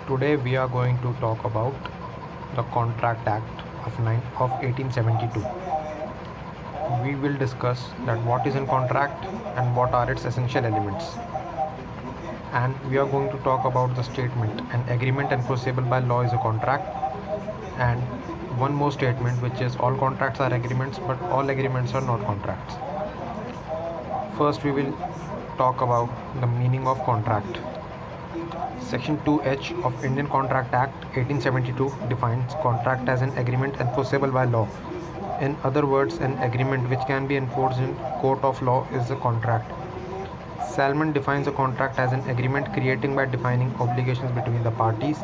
Today we are going to talk about the Contract Act of 1872. We will discuss that what is a contract and what are its essential elements. And we are going to talk about the statement: an agreement enforceable by law is a contract. And one more statement, which is all contracts are agreements, but all agreements are not contracts. First we will talk about the meaning of contract. Section 2H of Indian Contract Act 1872 defines contract as an agreement enforceable by law. In other words, an agreement which can be enforced in court of law is a contract. Salmon defines a contract as an agreement creating by defining obligations between the parties.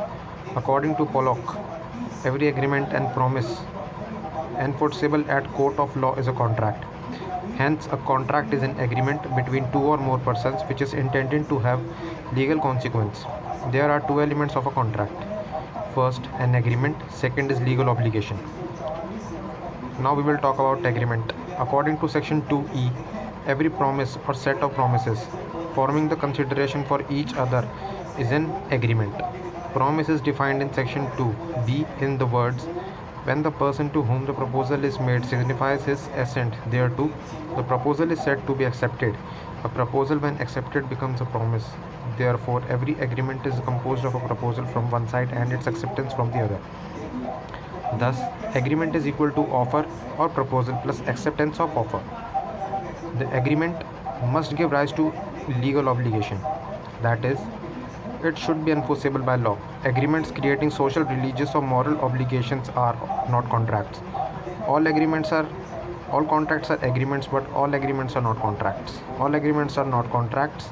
According to Pollock, every agreement and promise enforceable at court of law is a contract. Hence, a contract is an agreement between two or more persons which is intended to have legal consequence. There are two elements of a contract. First, an agreement. Second is legal obligation. Now we will talk about agreement. According to section 2E, every promise or set of promises forming the consideration for each other is an agreement. Promise is defined in section 2B in the words: when the person to whom the proposal is made signifies his assent thereto, the proposal is said to be accepted. A proposal, when accepted, becomes a promise. Therefore, every agreement is composed of a proposal from one side and its acceptance from the other. Thus, agreement is equal to offer or proposal plus acceptance of offer. The agreement must give rise to legal obligation. That is, it should be enforceable by law. Agreements creating social, religious, or moral obligations are not contracts. All contracts are agreements, but all agreements are not contracts. All agreements are not contracts.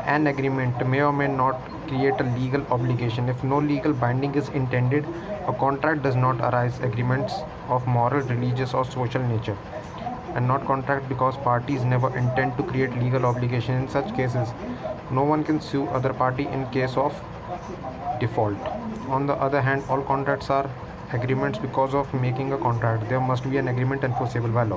An agreement may or may not create a legal obligation. If no legal binding is intended, a contract does not arise. Agreements of moral, religious, or social nature and not contract because parties never intend to create legal obligation. In such cases, no one can sue other party in case of default. On the other hand, all contracts are agreements because of making a contract. There must be an agreement enforceable by law.